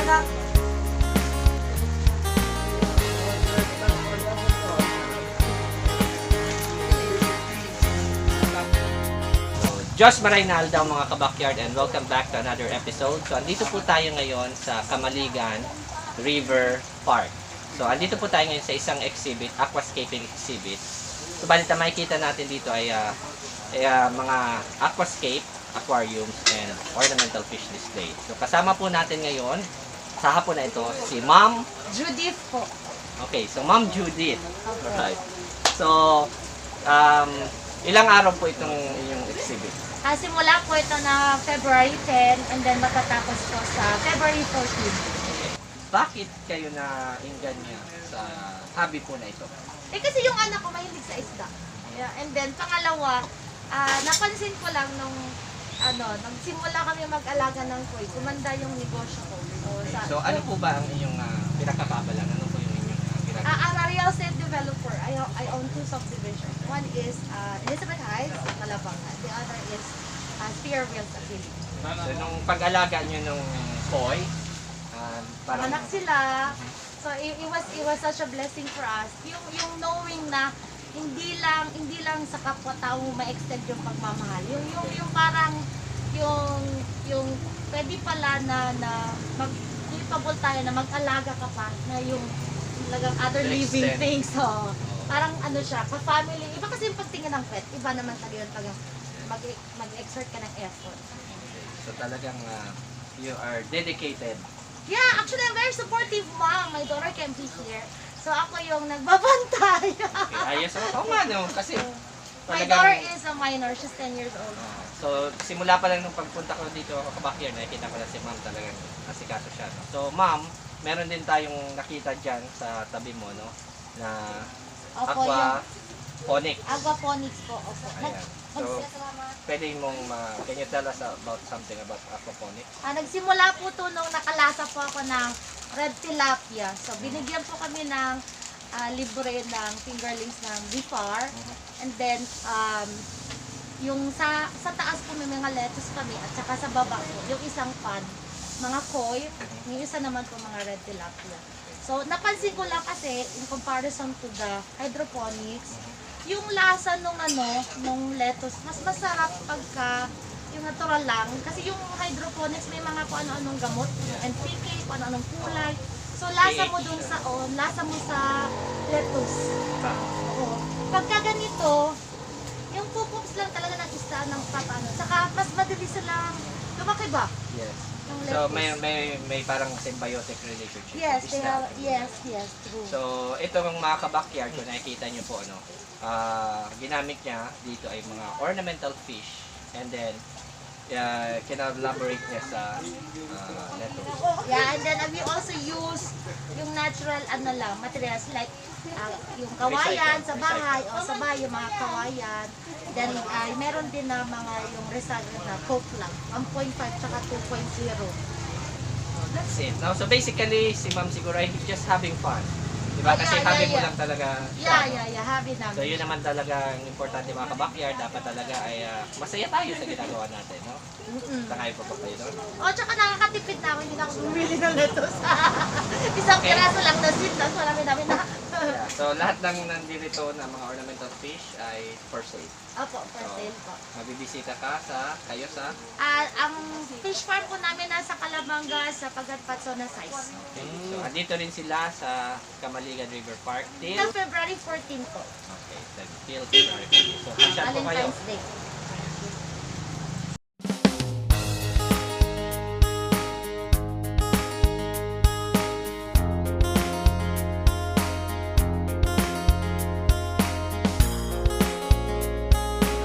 anak. Josh Maraynalda mga kabakyard and welcome back to another episode. So andito po tayo ngayon sa Camaligan River Park. So andito po tayo ngayon sa isang exhibit, aquascaping exhibit. So balit na makikita natin dito ay mga aquascape, aquariums, and ornamental fish display. So kasama po natin ngayon sa hapon na ito si Ma'am Judith po. Okay, so Ma'am Judith. Alright. So ilang araw po itong inyong exhibit? Simula po ito na February 10 and then matatapos po sa February 14. Bakit kayo na niya sa hobby po na ito? Kasi yung anak ko mahilig sa isda. Yeah, and then pangalawa, napansin ko lang nung nagsimula kami mag-alaga ng koi, kumanda yung negosyo ko. So ano po ba ang inyong pinakababalan? Ano po yung inyong ginagawa? I'm a real estate developer. I own two subdivisions. One is Elizabeth Heights, Malabangan. The other is Spearville sa Philippines. So nung pag-alaga nyo nung koi, parang... Anak sila. So it was such a blessing for us. Yung knowing na hindi lang sa kapwa-tao ma-extend yung pagmamahal. Yung parang yung pwede pala na mag-capable tayo na mag-alaga ka pa na yung talagang other living things. So parang ano siya, pa-family. Iba kasi yung pagtingin ng pet. Iba naman talaga yung pag mag-exert ka ng effort. So talagang you are dedicated. Yeah, actually I'm very supportive mom. My daughter can be here. So ako yung nagbabantay. Okay, ayos ako. Oo nga no, kasi My daughter is a minor. She's 10 years old. So simula pa lang nung pagpunta ko dito sa Bakyard, nakikita ko na si ma'am talagang asikaso siya. No? So ma'am, meron din tayong nakita dyan sa tabi mo, no? Na Opo, aquaponics. Aquaponics po. Opo. Ayan. So, pwede mong, can you tell us about something about aquaponics? Nagsimula po to nung nakalasa po ako ng red tilapia. So, binigyan po kami ng libre ng fingerlings ng BIFAR. And then, yung sa taas po may mga lettuce kami at saka sa baba po, yung isang pan, mga koi, yung isa naman po mga red tilapia. So, napansin ko lang kasi, in comparison to the hydroponics, yung lasa nung lettuce, mas masarap pagka yung natural lang. Kasi yung hydroponics may mga kung ano-anong gamot, NPK, kung ano-anong kulay. So lasa mo dun lasa mo sa lettuce. Oo. Pagka ganito, yung pupups lang talaga ng isa ng papano. Saka mas madali silang lumaki ba? Yes. So may parang symbiotic relationship. Yes, with they isda. have, yes, true. So ito ang mga kabakyard, kung nakikita nyo po, ano, ginamit niya dito ay mga ornamental fish and then kinelaborate niya sa lettuce. Yeah, and then we also use yung natural materials like yung kawayan sa bahay o sa bahay yung mga kawayan. Then meron din na mga yung recycled na coke lang, 1.5 tsaka 2.0. That's it. Now, so basically, si ma'am siguro ay just having fun. Diba? Kasi hobby mo lang talaga siya. Yeah, hobby namin. So yun naman talaga ang importante mga kabakyard. Dapat talaga ay masaya tayo sa ginagawa natin. No? Sakay pa ba kayo doon? Tsaka nakakatipid na ako, hindi na ako bumili ng lettuce. Isang piraso lang na sweet, tapos marami namin na. Yeah. So lahat ng nandito na mga ornamental fish ay for sale. Opo, for sale po. Mabibisita ka kayo sa? Ang fish farm po namin nasa Calabanga sa Pagatpatso na size. Okay. So andito rin sila sa Camaligan River Park till February 14 po. Okay, till February 14. So pasyal po kayo. Valentine's Day.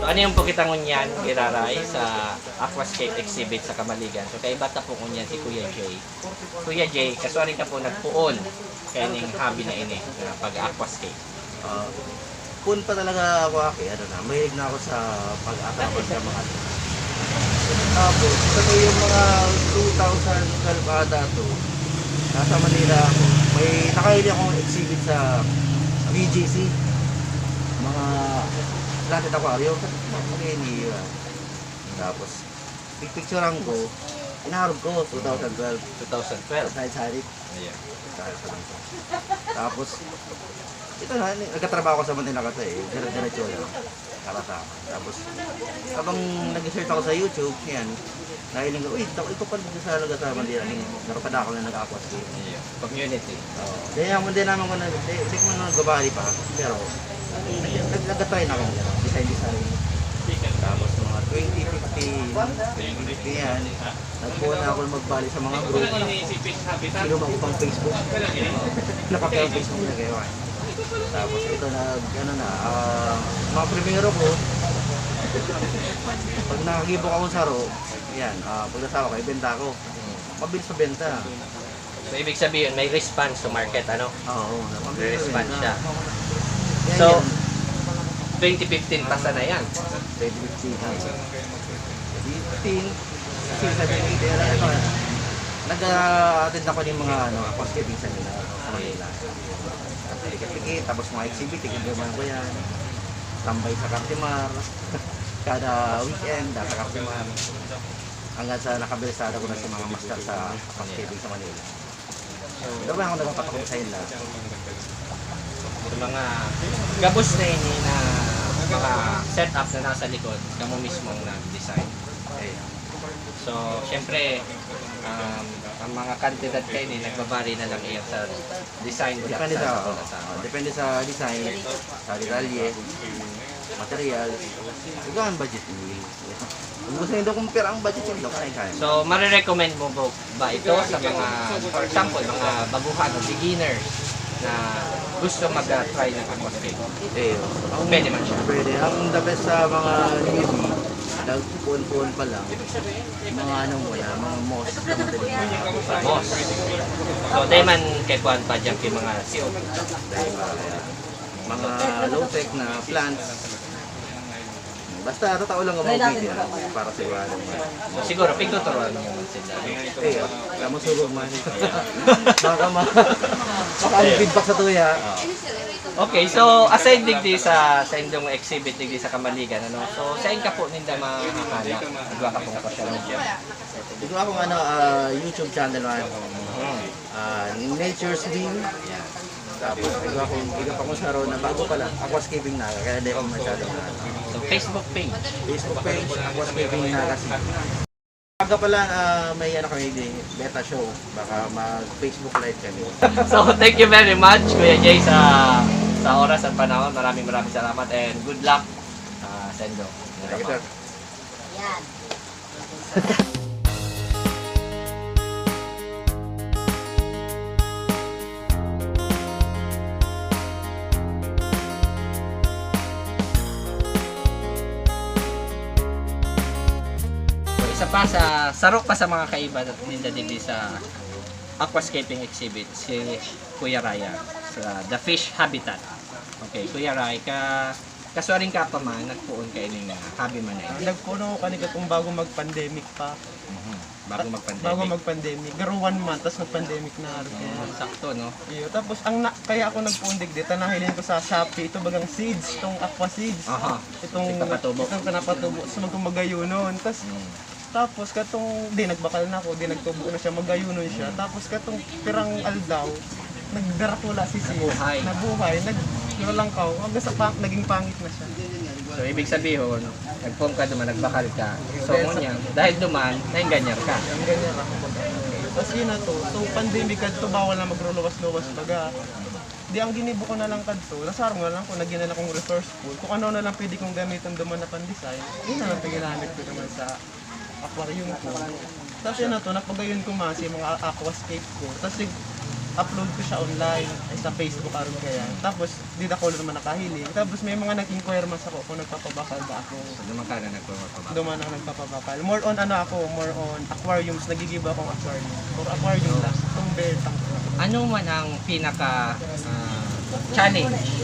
So ano yung pukitang unyan, Iraray, sa aquascape exhibit sa Camaligan. So kay bata po unyan si Kuya Jay. Kuya Jay, kaswari ka po nagpuon kaya ning hobby na ini, na pag-aquascape. Kun pa talaga ako mahilig na ako sa pag-atabag sa mga tapos, ito yung mga 2012 ata to, nasa Manila ako. May nakahili akong exhibit sa BGC. Mga Planet Aquarium. Tapos, picturean ko. Inaharap ko, 2012. 2012. Sa Sarit. Ayan. Tapos, ito na, nagkatrabaho ko sa Mantinakata eh. Diretso lang. Karata. Tapos, habang nag-search ako sa YouTube, yan, nahiling ko, uy, ito pa rin sa laga sa Mantinakata. Nakapada ako na nag-aquas ko. Ayan. Community. Kaya hindi naman ko na, hindi ko na nagbabali pa. Pero, nag-try na ako ng design. Tapos mga 2015, yan, nagbuha na ako magbali sa mga group. Sino ba upang Facebook? Nakapaya ang Facebook na kayo. Tapos ito mga primero ko, pag nakagibok akong saro, yan, pag nasawa ko, ibenta ko. Mabilis sa benta. So, ibig sabihin, may response to market, ano? Oo, May response siya. Yan, So, yan. 2015 pasa na yan. 2015, 15, 17, 18, nag-attend ako ng mga housekeeping sa Manila. Tikit-tikit, tapos mga exhibit, tikit-tikit ko yan. Tambay sa Cartimar, kada weekend, sa Cartimar. Hanggang sa nakabilisada ko na sa mga master sa housekeeping sa Manila. So, dapat ako nagpapatakot sa inyo. Yung mga gabos na ini na mga setup na nasa likod, kamo mismo ang nag-design. Okay. So, syempre, ang mga kandidat kayo ni nagbabari na lang iyan sa design. Depende sa design, sa detalye, material. Ikaw ang budget mo. Kung gusto nyo compare ang budget nyo, kaya. So, marirecommend mo ba ito sa mga, for example, mga baguhan o beginners na gusto mag-try ng aquascape? Pwede man siya. Pwede. Ang the best sa mga newbie, nagpuon-puon pa lang, mga mga moss na madaling. Moss. So, dahil man kay Juan pa dyan yung mga CO. Mga low-tech na plants. Basta totoo lang ang mga para sigurado mo. So, siguro, pagtuturuan mo naman sila. Alam mo surog man. Baka ang feedback sa tuya. Okay, so aside digdi sa inyong exhibit digdi sa Kamaligan, ano? So, saan ka po ninda makakala? Nagwa ka pong social media? Ito akong YouTube channel man. Nature's Dream. Tapos ikaw pa kung sa na bago pala, aquascaping na, kaya hindi ako masyado na. So, Facebook page. Facebook page, aquascaping na kasi. Baga pala may kami beta show, baka mag-Facebook live kami. So, thank you very much, Kuya Jay, sa oras at panahon. Maraming salamat and good luck, Sendo. Thank you, sir. Yan. Isa pa sarok pa sa mga kaiba ninda digdi sa aquascaping exhibit si Kuya Raya sa The Fish Habitat. Okay, Kuya Raya, kaswaring ka pa man, nagpuon kayo ng hobby man na ito. Nagpuno ko kanina kung bago mag-pandemic pa. Bago mag-pandemic. Bago mag-pandemic. Pero 1 month, tapos nag-pandemic na. Sakto, no? Iyo. Tapos, kaya ako nagpundig dito, nahilin ko sa Shopee, ito bagang seeds, itong aqua seeds. Aha. Itong pinapatubo. Tapos magkumagayunon. Tapos katong nagbakal na ako, nagtubo na siya, magayunon siya. Tapos katong pirang aldaw, nagdarakula si nabuhay, naglalangkaw, hanggang sa naging pangit na siya. So, ibig sabihin, nagpong ka duman, nagbakal ka. So, ngunyan, dahil duman, naingganyar ka. Ang ganyan ako. Tapos yun na to, so pandemic kadto bawal na magruluwas-luwas baga. Di ang ginibo ko na lang kadto, nasarong na lang ko, nagyan na lang kong resource pool. Kung ano na lang pwede kong gamitin duman na pan-design, yun na lang ginamit ko naman sa aquarium ko. Tapos yun na to, napagayon ko mga mga aquascape ko. Tapos upload ko siya online sa Facebook aron kaya. Tapos di ako naman nakahiling. Tapos may mga nag-inquire mas ako kung nagpapabakal ba ako. So, duman ka na nagpapabakal. Duman ako nagpapabakal. More on more on aquariums, nagigiba akong aquarium. Or aquarium lang, itong betang. Ano man ang pinaka challenge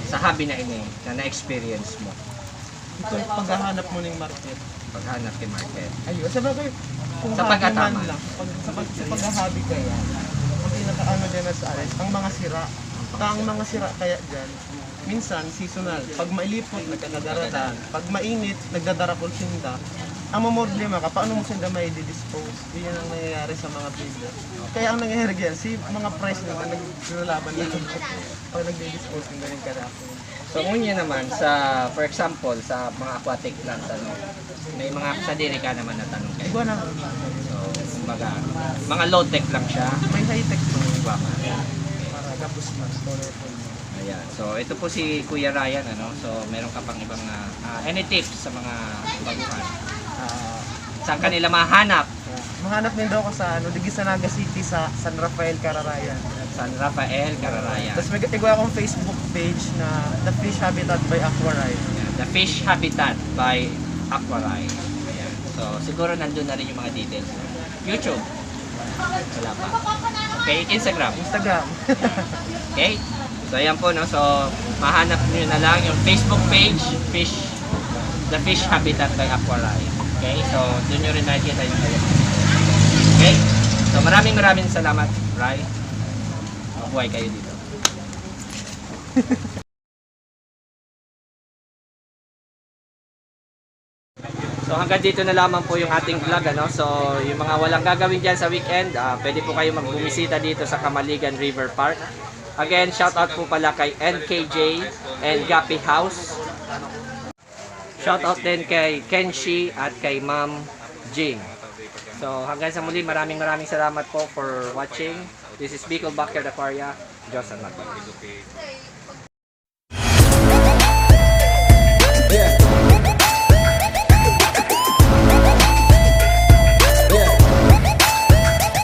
sa hobby na ini na na-experience mo? Itong paghahanap mo ng market. Paghanap kay market. Ayun, sa bagay, kung Sa hobby pagkatama. man lang, sa paghahabi kaya, ang pinakaano dyan na sa alis, ang mga sira. Ang mga sira kaya dyan, minsan seasonal. Pag mailipot, nagkadaratan. Pag mainit, nagdadarapol sinda. ang mamroblema ka, paano mo sila may dispose? Yun ang nangyayari sa mga builder. Kaya ang nangyayari yan, mga price naman, naglalaban na pag nag-dispose ng ganyan karami. So kung yun naman, for example, sa mga aquatic plants, may mga sa ka naman na tanong kayo. Iguana, So, kumbaga, mga low-tech lang siya. may high-tech to. Baka. Para gapos mas, colorful. Ayan. So, ito po si Kuya Ryan, So, meron ka pang ibang, any tips sa mga baguhan? Ah, Saan kanila mahanap? mahanap din daw ako sa Digis-Naga City sa San Rafael, Cararayan. San Rafael, Cararayan. Tapos may igwa akong Facebook page na The Fish Habitat by Aquaride. Ayan. The Fish Habitat by Aquaride. Ayan. So, siguro nandun na rin yung mga details. YouTube? Wala pa. Okay, Instagram? Instagram. Okay? So, ayan po, So, mahanap nyo na lang yung Facebook page, The Fish Habitat by Aquaride. Okay? So, doon nyo rin nakikita yung kayo. Okay? So, maraming salamat, Rai. Mabuhay kayo dito. So, hanggang dito na lamang po yung ating vlog, So, yung mga walang gagawin dyan sa weekend, pwede po kayo magbumisita dito sa Camaligan River Park. Again, shout out po pala kay NKJ and Gapi House. Shout out din kay Kenshi at kay Ma'am Jing. So hanggang sa muli, maraming salamat po for watching. This is Bicol Backyard Aquaria. Diyos ang lahat.